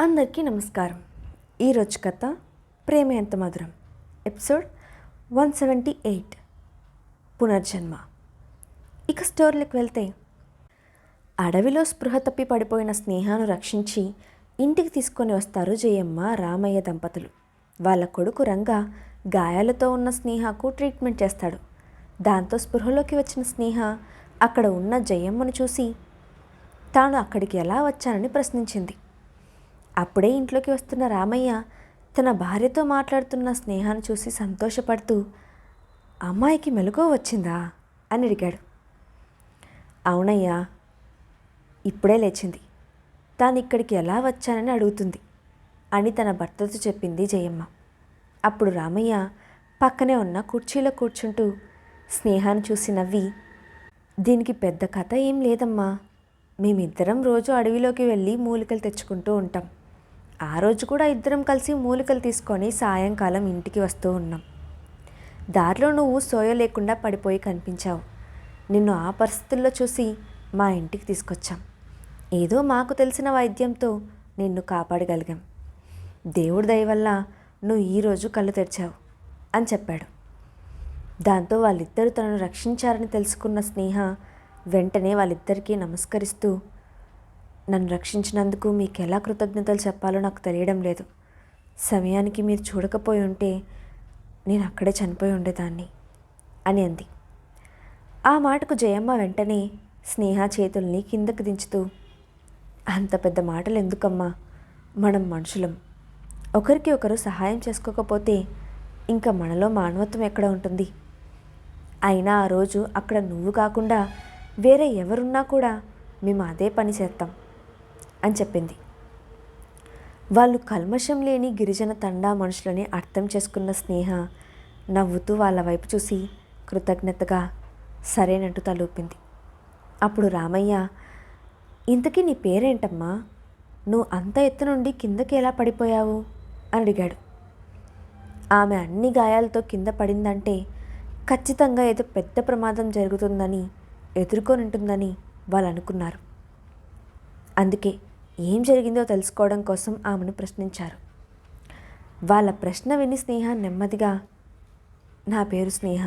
అందరికీ నమస్కారం. ఈరోజు కథ ప్రేమ ఎంత మధురం, ఎపిసోడ్ 178 పునర్జన్మ. ఇక స్టోరీలకు వెళ్తే, అడవిలో స్పృహ తప్పి పడిపోయిన స్నేహాను రక్షించి ఇంటికి తీసుకొని వస్తారు జయమ్మ రామయ్య దంపతులు. వాళ్ళ కొడుకు రంగా గాయాలతో ఉన్న స్నేహకు ట్రీట్మెంట్ చేస్తాడు. దాంతో స్పృహలోకి వచ్చిన స్నేహ అక్కడ ఉన్న జయమ్మను చూసి తాను అక్కడికి ఎలా వచ్చానని ప్రశ్నించింది. అప్పుడే ఇంట్లోకి వస్తున్న రామయ్య తన భార్యతో మాట్లాడుతున్న స్నేహాన్ని చూసి సంతోషపడుతూ, అమ్మాయికి మెలకువ వచ్చిందా అని అడిగాడు. అవునయ్యా, ఇప్పుడే లేచింది, తాను ఇక్కడికి ఎలా వచ్చానని అడుగుతుంది అని తన భర్తతో చెప్పింది జయమ్మ. అప్పుడు రామయ్య పక్కనే ఉన్న కుర్చీలో కూర్చుంటూ స్నేహాన్ని చూసి నవ్వి, దీనికి పెద్ద కథ ఏం లేదమ్మా, మేమిద్దరం రోజు అడవిలోకి వెళ్ళి మూలికలు తెచ్చుకుంటూ ఉంటాం. ఆ రోజు కూడా ఇద్దరం కలిసి మూలికలు తీసుకొని సాయంకాలం ఇంటికి వస్తూ ఉన్నాం. దారిలో నువ్వు సోయ లేకుండా పడిపోయి కనిపించావు. నిన్ను ఆ పరిస్థితుల్లో చూసి మా ఇంటికి తీసుకొచ్చాం. ఏదో మాకు తెలిసిన వైద్యంతో నిన్ను కాపాడగలిగాం. దేవుడి దయ వల్ల నువ్వు ఈరోజు కళ్ళు తెరిచావు అని చెప్పాడు. దాంతో వాళ్ళిద్దరూ తనను రక్షించారని తెలుసుకున్న స్నేహ వెంటనే వాళ్ళిద్దరికీ నమస్కరిస్తూ, నన్ను రక్షించినందుకు మీకు ఎలా కృతజ్ఞతలు చెప్పాలో నాకు తెలియడం లేదు. సమయానికి మీరు చూడకపోయి ఉంటే నేను అక్కడే చనిపోయి ఉండేదాన్ని అని అంది. ఆ మాటకు జయమ్మ వెంటనే స్నేహ చేతుల్ని కిందకు దించుతూ, అంత పెద్ద మాటలు ఎందుకమ్మా, మనం మనుషులం, ఒకరికి ఒకరు సహాయం చేసుకోకపోతే ఇంకా మనలో మానవత్వం ఎక్కడ ఉంటుంది? అయినా ఆ రోజు అక్కడ నువ్వు కాకుండా వేరే ఎవరున్నా కూడా మేము అదే పని చేస్తాం అని చెప్పింది. వాళ్ళు కల్మషం లేని గిరిజన తండా మనుషులని అర్థం చేసుకున్న స్నేహ నవ్వుతూ వాళ్ళ వైపు చూసి కృతజ్ఞతగా సరేనంటూ తలూపింది. అప్పుడు రామయ్య, ఇంతకీ నీ పేరేంటమ్మా, నువ్వు అంత ఎత్తు నుండి కిందకి ఎలా పడిపోయావు అని అడిగాడు. ఆమె అన్ని గాయాలతో కింద పడిందంటే ఖచ్చితంగా ఏదో పెద్ద ప్రమాదం జరుగుతుందని ఎదుర్కొని ఉంటుందని వాళ్ళు అనుకున్నారు. అందుకే ఏం జరిగిందో తెలుసుకోవడం కోసం ఆమెను ప్రశ్నించారు. వాళ్ళ ప్రశ్న విని స్నేహ నెమ్మదిగా, నా పేరు స్నేహ,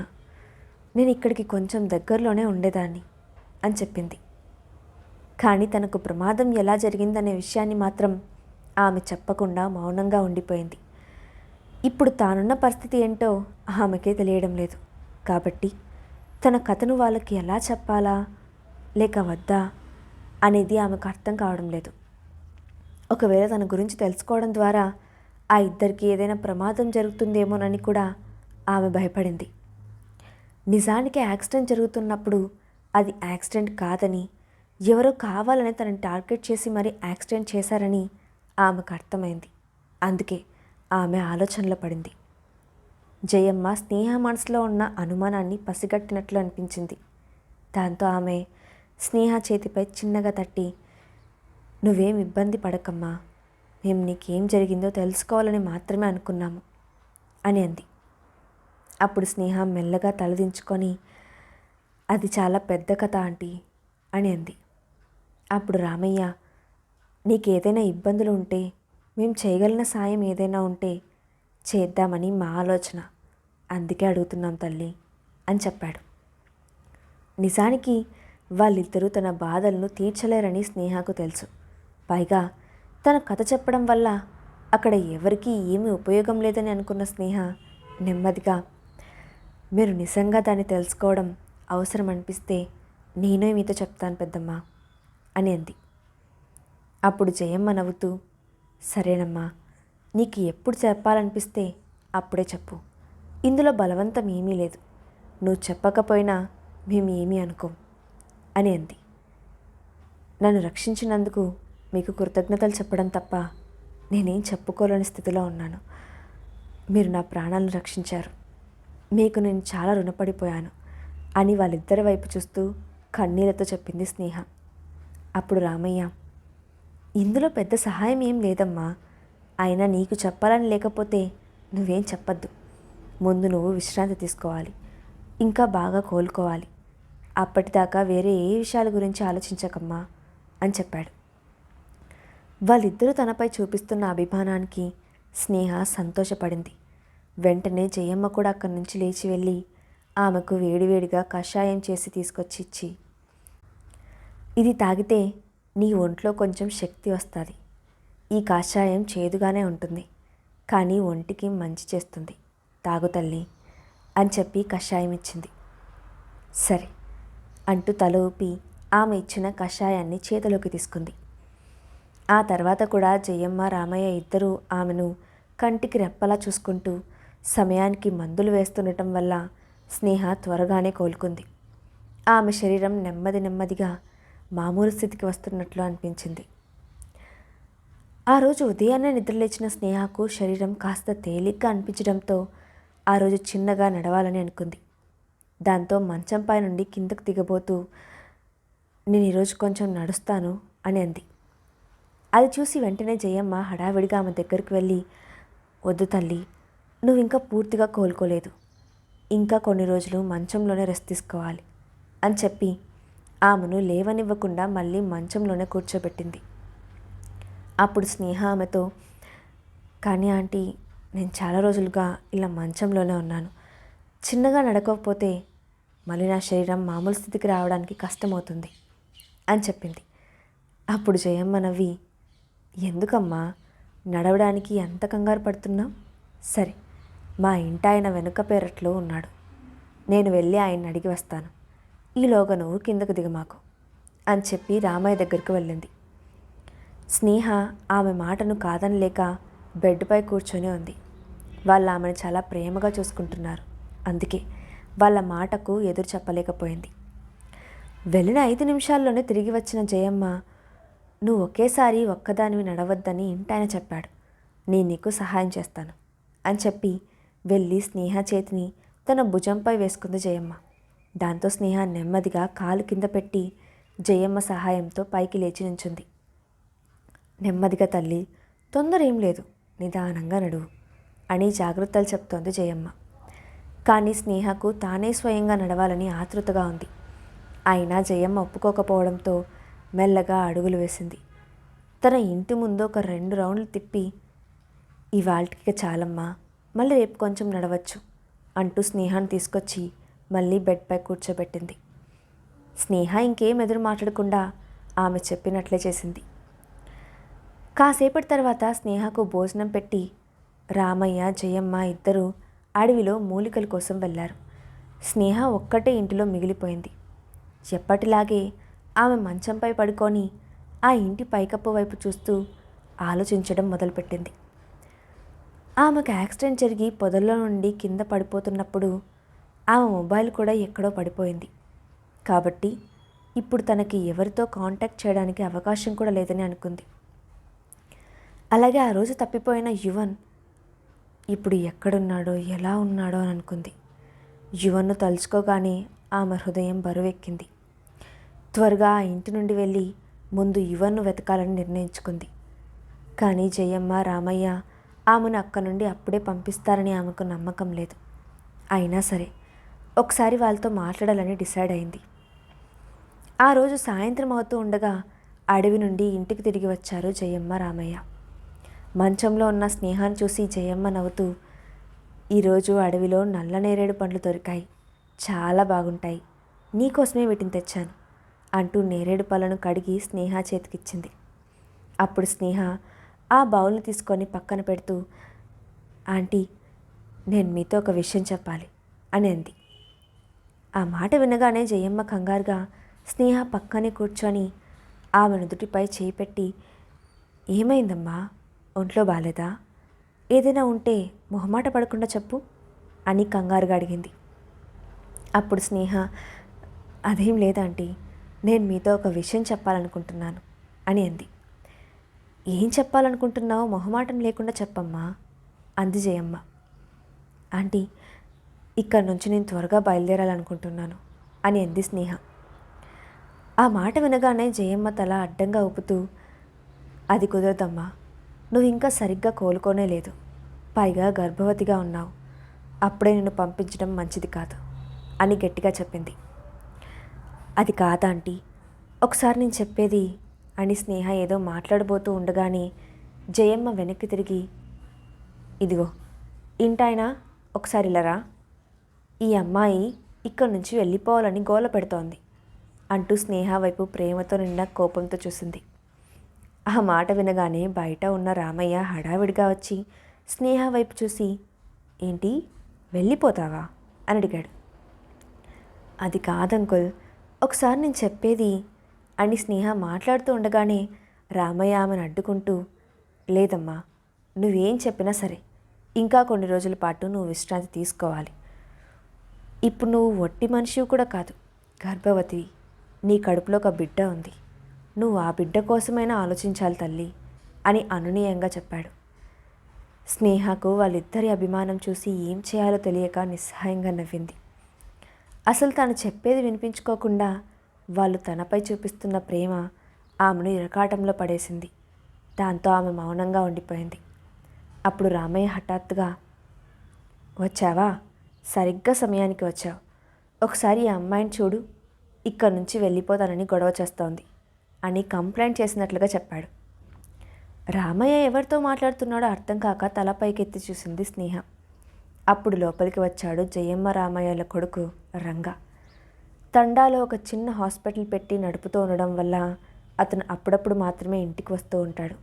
నేను ఇక్కడికి కొంచెం దగ్గరలోనే ఉండేదాన్ని అని చెప్పింది. కానీ తనకు ప్రమాదం ఎలా జరిగిందనే విషయాన్ని మాత్రం ఆమె చెప్పకుండా మౌనంగా ఉండిపోయింది. ఇప్పుడు తానున్న పరిస్థితి ఏంటో ఆమెకే తెలియడం లేదు. కాబట్టి తన కథను వాళ్ళకి ఎలా చెప్పాలా లేక వద్దా అనేది ఆమెకు అర్థం కావడం లేదు. ఒకవేళ తన గురించి తెలుసుకోవడం ద్వారా ఆ ఇద్దరికి ఏదైనా ప్రమాదం జరుగుతుందేమోనని కూడా ఆమె భయపడింది. నిజానికి యాక్సిడెంట్ జరుగుతున్నప్పుడు అది యాక్సిడెంట్ కాదని, ఎవరో కావాలని తనని టార్గెట్ చేసి మరీ యాక్సిడెంట్ చేశారని ఆమెకు అర్థమైంది. అందుకే ఆమె ఆలోచనలో పడింది. జయమ్మ స్నేహ మనసులో ఉన్న అనుమానాన్ని పసిగట్టినట్లు అనిపించింది. దాంతో ఆమె స్నేహ చేతిపై చిన్నగా తట్టి, నువ్వేం ఇబ్బంది పడకమ్మా, మేము నీకేం జరిగిందో తెలుసుకోవాలని మాత్రమే అనుకున్నాము అని అంది. అప్పుడు స్నేహ మెల్లగా తలదించుకొని, అది చాలా పెద్ద కథ ఆంటీ అని అంది. అప్పుడు రామయ్య, నీకేదైనా ఇబ్బందులు ఉంటే, మేము చేయగలిగిన సాయం ఏదైనా ఉంటే చేద్దామని మా ఆలోచన, అందుకే అడుగుతున్నాం తల్లి అని చెప్పాడు. నిజానికి వాళ్ళిద్దరూ తన బాధలను తీర్చలేరని స్నేహకు తెలుసు. పైగా తన కథ చెప్పడం వల్ల అక్కడ ఎవరికీ ఏమీ ఉపయోగం లేదని అనుకున్న స్నేహ నెమ్మదిగా, మీరు నిజంగా దాన్ని తెలుసుకోవడం అవసరం అనిపిస్తే నేనే మీతో చెప్తాను పెద్దమ్మా అని అంది. అప్పుడు జయమ్మ నవ్వుతూ, సరేనమ్మా, నీకు ఎప్పుడు చెప్పాలనిపిస్తే అప్పుడే చెప్పు, ఇందులో బలవంతం ఏమీ లేదు, నువ్వు చెప్పకపోయినా మేము ఏమీ అనుకోం అని అంది. నన్ను రక్షించినందుకు మీకు కృతజ్ఞతలు చెప్పడం తప్ప నేనేం చెప్పుకోలేని స్థితిలో ఉన్నాను. మీరు నా ప్రాణాలను రక్షించారు, మీకు నేను చాలా రుణపడిపోయాను అని వాళ్ళిద్దరి వైపు చూస్తూ కన్నీళ్లతో చెప్పింది స్నేహ. అప్పుడు రామయ్య, ఇందులో పెద్ద సహాయం ఏం లేదమ్మా, అయినా నీకు చెప్పాలని లేకపోతే నువ్వేం చెప్పద్దు. ముందు నువ్వు విశ్రాంతి తీసుకోవాలి, ఇంకా బాగా కోలుకోవాలి, అప్పటిదాకా వేరే ఏ విషయాల గురించి ఆలోచించకమ్మా అని చెప్పాడు. వాళ్ళిద్దరూ తనపై చూపిస్తున్న అభిమానానికి స్నేహ సంతోషపడింది. వెంటనే జయమ్మ కూడా అక్కడి నుంచి లేచి వెళ్ళి ఆమెకు వేడివేడిగా కషాయం చేసి తీసుకొచ్చి ఇచ్చి, ఇది తాగితే నీ ఒంట్లో కొంచెం శక్తి వస్తుంది. ఈ కషాయం చేదుగానే ఉంటుంది, కానీ ఒంటికి మంచి చేస్తుంది, తాగు తల్లి అని చెప్పి కషాయం ఇచ్చింది. సరే అంటూ తల ఊపి ఆమె ఇచ్చిన కషాయాన్ని చేతిలోకి తీసుకుంది. ఆ తర్వాత కూడా జయమ్మ రామయ్య ఇద్దరూ ఆమెను కంటికి రెప్పలా చూసుకుంటూ సమయానికి మందులు వేస్తుండటం వల్ల స్నేహ త్వరగానే కోలుకుంది. ఆమె శరీరం నెమ్మదిగా మామూలు స్థితికి వస్తున్నట్లు అనిపించింది. ఆ రోజు ఉదయాన్నే నిద్రలేచిన స్నేహకు శరీరం కాస్త తేలిగ్గా అనిపించడంతో ఆ రోజు చిన్నగా నడవాలని అనుకుంది. దాంతో మంచంపై నుండి కిందకు దిగబోతూ, నేను ఈరోజు కొంచెం నడుస్తాను అని అంది. అది చూసి వెంటనే జయమ్మ హడావిడిగా ఆమె దగ్గరికి వెళ్ళి, వద్దు తల్లి, నువ్వు ఇంకా పూర్తిగా కోలుకోలేదు, ఇంకా కొన్ని రోజులు మంచంలోనే రెస్ట్ తీసుకోవాలి అని చెప్పి ఆమెను లేవనివ్వకుండా మళ్ళీ మంచంలోనే కూర్చోబెట్టింది. అప్పుడు స్నేహ ఆమెతో, కానీ ఆంటీ, నేను చాలా రోజులుగా ఇలా మంచంలోనే ఉన్నాను, చిన్నగా నడకపోతే మళ్ళీ నా శరీరం మామూలు స్థితికి రావడానికి కష్టమవుతుంది అని చెప్పింది. అప్పుడు జయమ్మ నవ్వి, ఎందుకమ్మా నడవడానికి ఎంత కంగారు పడుతున్నావు? సరే, మా ఇంటాయన వెనుక పెరట్లో ఉన్నాడు, నేను వెళ్ళి ఆయన్ని అడిగి వస్తాను, ఈలోగా నువ్వు కిందకు దిగమాకు అని చెప్పి రామయ్య దగ్గరికి వెళ్ళింది. స్నేహ ఆమె మాటను కాదనలేక బెడ్పై కూర్చొని ఉంది. వాళ్ళు ఆమెను చాలా ప్రేమగా చూసుకుంటున్నారు, అందుకే వాళ్ళ మాటకు ఎదురు చెప్పలేకపోయింది. వెళ్ళిన 5 నిమిషాల్లోనే తిరిగి వచ్చిన జయమ్మ, నువ్వు ఒకేసారి ఒక్కదానివి నడవద్దని ఇంటాయన చెప్పాడు, నేను నీకు సహాయం చేస్తాను అని చెప్పి వెళ్ళి స్నేహ చేతిని తన భుజంపై వేసుకుంది జయమ్మ. దాంతో స్నేహ నెమ్మదిగా కాలు కింద పెట్టి జయమ్మ సహాయంతో పైకి లేచి నుంచుంది. నెమ్మదిగా తల్లి, తొందర ఏం లేదు, నిదానంగా నడువు అని జాగ్రత్తలు చెప్తోంది జయమ్మ. కానీ స్నేహకు తానే స్వయంగా నడవాలని ఆతృతగా ఉంది. అయినా జయమ్మ ఒప్పుకోకపోవడంతో మెల్లగా అడుగులు వేసింది. తన ఇంటి ముందు ఒక 2 రౌండ్లు తిప్పి, ఇవాళకి చాలమ్మా, మళ్ళీ రేపు కొంచెం నడవచ్చు అంటూ స్నేహాన్ని తీసుకొచ్చి మళ్ళీ బెడ్పై కూర్చోబెట్టింది. స్నేహ ఇంకేం ఎదురు మాట్లాడకుండా ఆమె చెప్పినట్లే చేసింది. కాసేపటి తర్వాత స్నేహకు భోజనం పెట్టి రామయ్య జయమ్మ ఇద్దరూ అడవిలో మూలికల కోసం వెళ్ళారు. స్నేహ ఒక్కటే ఇంటిలో మిగిలిపోయింది. ఎప్పటిలాగే ఆమె మంచంపై పడుకొని ఆ ఇంటి పైకప్పు వైపు చూస్తూ ఆలోచించడం మొదలుపెట్టింది. ఆమెకు యాక్సిడెంట్ జరిగి పొదల్లో నుండి కింద పడిపోతున్నప్పుడు ఆమె మొబైల్ కూడా ఎక్కడో పడిపోయింది. కాబట్టి ఇప్పుడు తనకి ఎవరితో కాంటాక్ట్ చేయడానికి అవకాశం కూడా లేదని అనుకుంది. అలాగే ఆ రోజు తప్పిపోయిన యువన్ ఇప్పుడు ఎక్కడున్నాడో ఎలా ఉన్నాడో అని అనుకుంది. యువన్ను తలుచుకోగానే ఆమె హృదయం బరువెక్కింది. త్వరగా ఆ ఇంటి నుండి వెళ్ళి ముందు యువన్ను వెతకాలని నిర్ణయించుకుంది. కానీ జయమ్మ రామయ్య ఆమెను అక్కడి నుండి అప్పుడే పంపిస్తారని ఆమెకు నమ్మకం లేదు. అయినా సరే ఒకసారి వాళ్ళతో మాట్లాడాలని డిసైడ్ అయింది. ఆ రోజు సాయంత్రం అవుతూ ఉండగా అడవి నుండి ఇంటికి తిరిగి వచ్చారు జయమ్మ రామయ్య. మంచంలో ఉన్న స్నేహాన్ని చూసి జయమ్మ నవ్వుతూ, ఈరోజు అడవిలో నల్ల నేరేడు పండ్లు దొరికాయి, చాలా బాగుంటాయి, నీకోసమే వీటిని తెచ్చాను అంటూ నేరేడు పళ్ళను కడిగి స్నేహ చేతికిచ్చింది. అప్పుడు స్నేహ ఆ బౌల్ని తీసుకొని పక్కన పెడుతూ, ఆంటీ, నేను మీతో ఒక విషయం చెప్పాలి అని అంది. ఆ మాట వినగానే జయమ్మ కంగారుగా స్నేహ పక్కనే కూర్చొని ఆమె నుదుటిపై చేయి పెట్టి, ఏమైందమ్మా, ఒంట్లో బాలేదా, ఏదైనా ఉంటే మొహమాట పడకుండా చెప్పు అని కంగారుగా అడిగింది. అప్పుడు స్నేహ, అదేం లేదాంటీ, నేను మీతో ఒక విషయం చెప్పాలనుకుంటున్నాను అని అంది. ఏం చెప్పాలనుకుంటున్నావో మొహమాటం లేకుండా చెప్పమ్మా అంది జయమ్మ. ఆంటీ, ఇక్కడి నుంచి నేను త్వరగా బయలుదేరాలనుకుంటున్నాను అని అంది స్నేహ. ఆ మాట వినగానే జయమ్మ తల అడ్డంగా ఊపుతూ, అది కుదరదమ్మా, నువ్వు ఇంకా సరిగ్గా కోలుకోనే లేదు, పైగా గర్భవతిగా ఉన్నావు, అప్పుడే నిన్ను పంపించడం మంచిది కాదు అని గట్టిగా చెప్పింది. అది కాదాంటీ, ఒకసారి నేను చెప్పేది అని స్నేహ ఏదో మాట్లాడబోతూ ఉండగానే జయమ్మ వెనక్కి తిరిగి, ఇదిగో ఇంటాయన ఒకసారి ఇలారా, ఈ అమ్మాయి ఇక్కడి నుంచి వెళ్ళిపోవాలని గోల పెడుతోంది అంటూ స్నేహ వైపు ప్రేమతో నిండా కోపంతో చూసింది. ఆ మాట వినగానే బయట ఉన్న రామయ్య హడావిడిగా వచ్చి స్నేహ వైపు చూసి, ఏంటి వెళ్ళిపోతావా అని అడిగాడు. అది కాదంకుల్, ఒకసారి నేను చెప్పేది అని స్నేహ మాట్లాడుతూ ఉండగానే రామయ్య ఆమెను అడ్డుకుంటూ, లేదమ్మా, నువ్వేం చెప్పినా సరే ఇంకా కొన్ని రోజుల పాటు నువ్వు విశ్రాంతి తీసుకోవాలి. ఇప్పుడు నువ్వు ఒట్టి మనిషివి కూడా కాదు, గర్భవతివి. నీ కడుపులో ఒక బిడ్డ ఉంది. నువ్వు ఆ బిడ్డ కోసమైనా ఆలోచించాలి తల్లి అని అనునయంగా చెప్పాడు. స్నేహకు వాళ్ళిద్దరి అభిమానం చూసి ఏం చేయాలో తెలియక నిస్సహాయంగా నవ్వింది. అసలు తాను చెప్పేది వినిపించుకోకుండా వాళ్ళు తనపై చూపిస్తున్న ప్రేమ ఆమెను ఇరకాటంలో పడేసింది. దాంతో ఆమె మౌనంగా ఉండిపోయింది. అప్పుడు రామయ్య హఠాత్తుగా, వచ్చావా, సరిగ్గా సమయానికి వచ్చావు. ఒకసారి ఈ అమ్మాయిని చూడు, ఇక్కడి నుంచి వెళ్ళిపోతానని గొడవ చేస్తోంది అని కంప్లైంట్ చేసినట్లుగా చెప్పాడు. రామయ్య ఎవరితో మాట్లాడుతున్నాడో అర్థం కాక తల పైకెత్తి చూసింది స్నేహ. అప్పుడు లోపలికి వచ్చాడు జయమ్మ రామయ్యల కొడుకు రంగా. తండాలో ఒక చిన్న హాస్పిటల్ పెట్టి నడుపుతూ ఉండడం వల్ల అతను అప్పుడప్పుడు మాత్రమే ఇంటికి వస్తూ ఉంటాడు.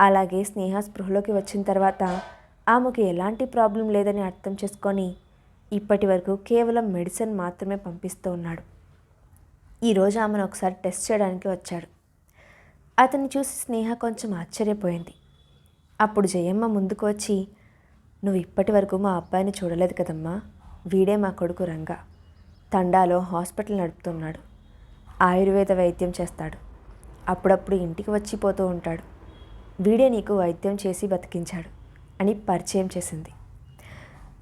అలాగే స్నేహ స్పృహలోకి వచ్చిన తర్వాత ఆమెకు ఎలాంటి ప్రాబ్లం లేదని అర్థం చేసుకొని ఇప్పటి వరకు కేవలం మెడిసిన్ మాత్రమే పంపిస్తూ ఉన్నాడు. ఈరోజు ఆమెను ఒకసారి టెస్ట్ చేయడానికి వచ్చాడు. అతన్ని చూసి స్నేహ కొంచెం ఆశ్చర్యపోయింది. అప్పుడు జయమ్మ ముందుకు వచ్చి, నువ్వు ఇప్పటి వరకు మా అబ్బాయిని చూడలేదు కదమ్మా, వీడే మా కొడుకు రంగా. తండాలో హాస్పిటల్ నడుపుతున్నాడు. ఆయుర్వేద వైద్యం చేస్తాడు. అప్పుడప్పుడు ఇంటికి వచ్చిపోతూ ఉంటాడు. వీడే నీకు వైద్యం చేసి బతికించాడు అని పరిచయం చేసింది.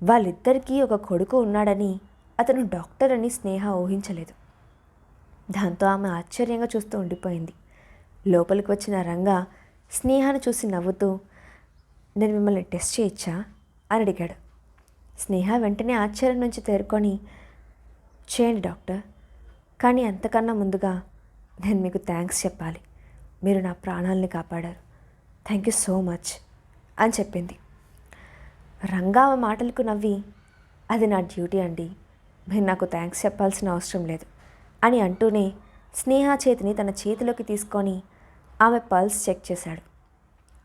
వాళ్ళిద్దరికీ ఒక కొడుకు ఉన్నాడని, అతను డాక్టర్ అని స్నేహ ఊహించలేదు. దాంతో ఆమె ఆశ్చర్యంగా చూస్తూ ఉండిపోయింది. లోపలికి వచ్చిన రంగా స్నేహను చూసి నవ్వుతూ, నేను మిమ్మల్ని టెస్ట్ చేయొచ్చా అని అడిగాడు. స్నేహ వెంటనే ఆశ్చర్యం నుంచి తేరుకొని, చేయండి డాక్టర్, కానీ అంతకన్నా ముందుగా నేను మీకు థ్యాంక్స్ చెప్పాలి. మీరు నా ప్రాణాలని కాపాడారు. థ్యాంక్ యూ సో మచ్ అని చెప్పింది. రంగా ఆ మాటలకు నవ్వి, అది నా డ్యూటీ అండి, మీరు నాకు థ్యాంక్స్ చెప్పాల్సిన అవసరం లేదు అని అంటూనే స్నేహ చేతిని తన చేతిలోకి తీసుకొని ఆమె పల్స్ చెక్ చేశాడు.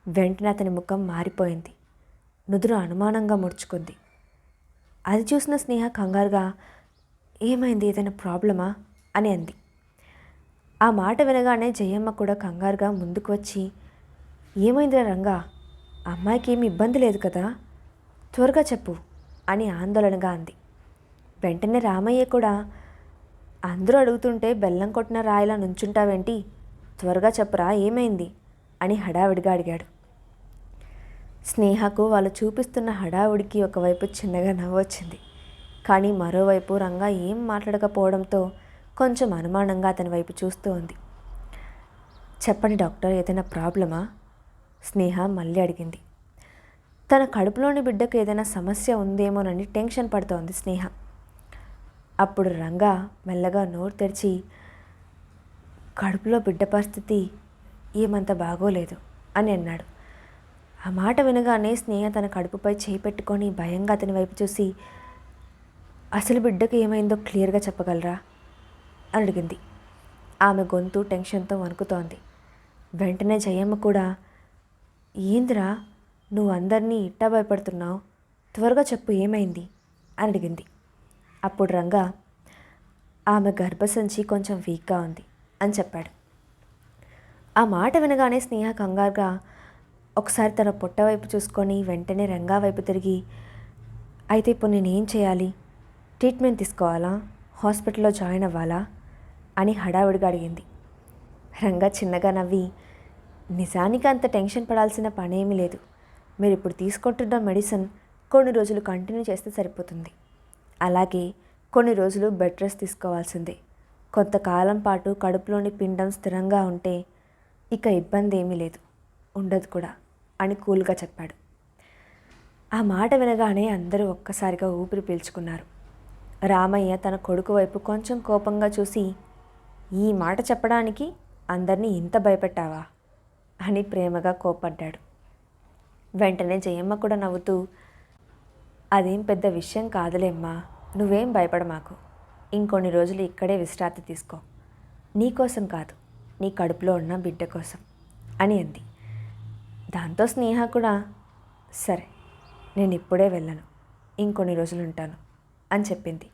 వెంటనే అతని ముఖం మారిపోయింది. నుదురు అనుమానంగా ముడుచుకుంది. అది చూసిన స్నేహ కంగారుగా, ఏమైంది, ఏదైనా ప్రాబ్లమా అని అంది. ఆ మాట వినగానే జయమ్మ కూడా కంగారుగా ముందుకు వచ్చి, ఏమైందిరా రంగా, అమ్మాయికి ఏమి ఇబ్బంది లేదు కదా, త్వరగా చెప్పు అని ఆందోళనగా అంది. వెంటనే రామయ్య కూడా, అందరూ అడుగుతుంటే బెల్లం కొట్టిన రాయిలా నుంచుంటావేంటి, త్వరగా చెప్పురా ఏమైంది అని హడావిడిగా అడిగాడు. స్నేహకు వాళ్ళు చూపిస్తున్న హడావుడికి ఒకవైపు చిన్నగా నవ్వొచ్చింది. కానీ మరోవైపు రంగా ఏం మాట్లాడకపోవడంతో కొంచెం అనుమానంగా అతని వైపు చూస్తూ ఉంది. చెప్పండి డాక్టర్, ఏదైనా ప్రాబ్లమా స్నేహ మళ్ళీ అడిగింది. తన కడుపులోని బిడ్డకు ఏదైనా సమస్య ఉందేమోనని టెన్షన్ పడుతోంది స్నేహ. అప్పుడు రంగా మెల్లగా నోరు తెరిచి, కడుపులో బిడ్డ పరిస్థితి ఏమంత బాగోలేదు అని అన్నాడు. ఆ మాట వినగానే స్నేహ తన కడుపుపై చేయి పెట్టుకొని భయంగా అతని వైపు చూసి, అసలు బిడ్డకు ఏమైందో క్లియర్గా చెప్పగలరా అని అడిగింది. ఆమె గొంతు టెన్షన్తో వణుకుతోంది. వెంటనే జయమ్మ కూడా, ఏందిరా నువ్వు అందరినీ ఇట్టా భయపడుతున్నావు, త్వరగా చెప్పు ఏమైంది అని అడిగింది. అప్పుడు రంగా, ఆమె గర్భసంచి కొంచెం వీక్గా ఉంది అని చెప్పాడు. ఆ మాట వినగానే స్నేహ కంగారుగా ఒకసారి తన పొట్ట వైపు చూసుకొని వెంటనే రంగా వైపు తిరిగి, అయితే ఇప్పుడు నేనేం చేయాలి, ట్రీట్మెంట్ తీసుకోవాలా, హాస్పిటల్లో జాయిన్ అవ్వాలా అని హడావిడిగా అడిగింది. రంగా చిన్నగా నవ్వి, నిజానికి అంత టెన్షన్ పడాల్సిన పనేమీ లేదు. మీరు ఇప్పుడు తీసుకుంటున్న మెడిసిన్ కొన్ని రోజులు కంటిన్యూ చేస్తే సరిపోతుంది. అలాగే కొన్ని రోజులు బెడ్ రెస్ట్ తీసుకోవాల్సిందే. కొంతకాలం పాటు కడుపులోని పిండం స్థిరంగా ఉంటే ఇక ఇబ్బంది ఏమీ లేదు, ఉండదు కూడా అని కూల్గా చెప్పాడు. ఆ మాట వినగానే అందరూ ఒక్కసారిగా ఊపిరి పీల్చుకున్నారు. రామయ్య తన కొడుకు వైపు కొంచెం కోపంగా చూసి, ఈ మాట చెప్పడానికి అందరినీ ఇంత భయపెట్టావా అని ప్రేమగా కోపడ్డాడు. వెంటనే జయమ్మ కూడా నవ్వుతూ, అదేం పెద్ద విషయం కాదులేమ్మా, నువ్వేం భయపడమాకు. ఇంకొన్ని రోజులు ఇక్కడే విశ్రాంతి తీసుకో. నీకోసం కాదు, నీ కడుపులో ఉన్న బిడ్డ కోసం అని అంది. దాంతో స్నేహ కూడా, సరే నేను ఇప్పుడే వెళ్ళను, ఇంకొన్ని రోజులు ఉంటాను అని చెప్పింది.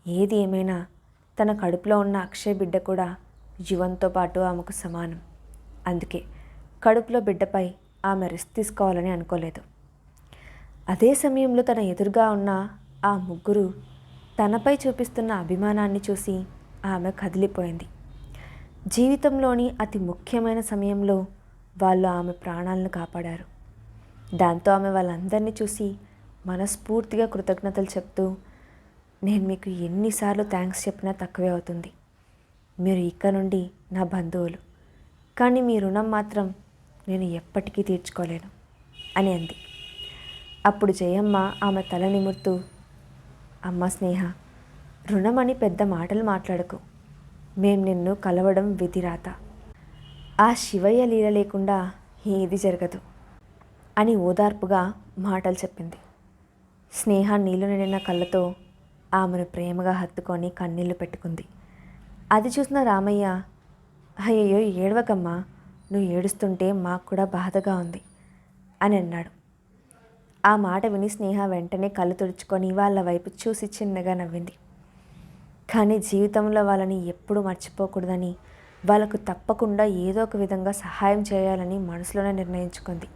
ఏది ఏమైనా తన కడుపులో ఉన్న అక్షయ్ బిడ్డ కూడా యువన్తో పాటు ఆమెకు సమానం. అందుకే కడుపులో బిడ్డపై ఆమె రిస్క్ తీసుకోవాలని అనుకోలేదు. అదే సమయంలో తన ఎదురుగా ఉన్న ఆ ముగ్గురు తనపై చూపిస్తున్న అభిమానాన్ని చూసి ఆమె కదిలిపోయింది. జీవితంలోని అతి ముఖ్యమైన సమయంలో వాళ్ళు ఆమె ప్రాణాలను కాపాడారు. దాంతో ఆమె వాళ్ళందరినీ చూసి మనస్ఫూర్తిగా కృతజ్ఞతలు చెప్తూ, నేను మీకు ఎన్నిసార్లు థ్యాంక్స్ చెప్పినా తక్కువే అవుతుంది. మీరు ఇక నుండి నా బంధువులు, కానీ మీ రుణం మాత్రం నేను ఎప్పటికీ తీర్చుకోలేను అని అంది. అప్పుడు జయమ్మ ఆమె తల నిమురుతూ, అమ్మ స్నేహ, రుణమని పెద్ద మాటలు మాట్లాడకు. మేం నిన్ను కలవడం విధిరాత. ఆ శివయ్య లీల లేకుండా ఏది జరగదు అని ఓదార్పుగా మాటలు చెప్పింది. స్నేహ నీళ్లు నిండిన కళ్ళతో ఆమెను ప్రేమగా హత్తుకొని కన్నీళ్లు పెట్టుకుంది. అది చూసిన రామయ్య, అయ్యయ్యో ఏడవకమ్మా, నువ్వు ఏడుస్తుంటే మాకు కూడా బాధగా ఉంది అని అన్నాడు. ఆ మాట విని స్నేహ వెంటనే కళ్ళు తుడుచుకొని వాళ్ళ వైపు చూసి చిన్నగా నవ్వింది. కానీ జీవితంలో వాళ్ళని ఎప్పుడూ మర్చిపోకూడదని, వాళ్ళకు తప్పకుండా ఏదో ఒక విధంగా సహాయం చేయాలని మనసులోనే నిర్ణయించుకుంది.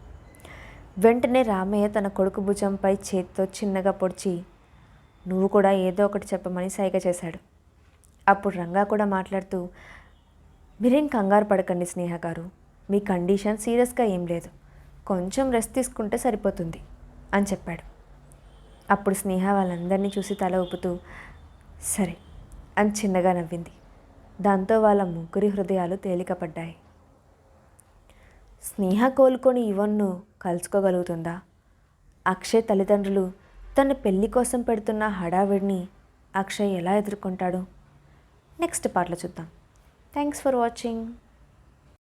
వెంటనే రామయ్య తన కొడుకు భుజంపై చేతితో చిన్నగా పొడిచి, నువ్వు కూడా ఏదో ఒకటి చెప్పమని సైగ చేశాడు. అప్పుడు రంగా కూడా మాట్లాడుతూ, మీరేం కంగారు పడకండి స్నేహ గారు, మీ కండిషన్ సీరియస్గా ఏం లేదు, కొంచెం రెస్ట్ తీసుకుంటే సరిపోతుంది అని చెప్పాడు. అప్పుడు స్నేహ వాళ్ళందరినీ చూసి తల ఊపుతూ సరే అని చిన్నగా నవ్వింది. దాంతో వాళ్ళ ముగ్గురి హృదయాలు తేలికపడ్డాయి. స్నేహ కోలుకొని యువన్ను కలుసుకోగలుగుతుందా? అక్షయ్ తల్లిదండ్రులు తన పెళ్లి కోసం పెడుతున్న హడావిడిని అక్షయ్ ఎలా ఎదుర్కొంటాడు? నెక్స్ట్ పార్ట్లో చూద్దాం. Thanks for watching.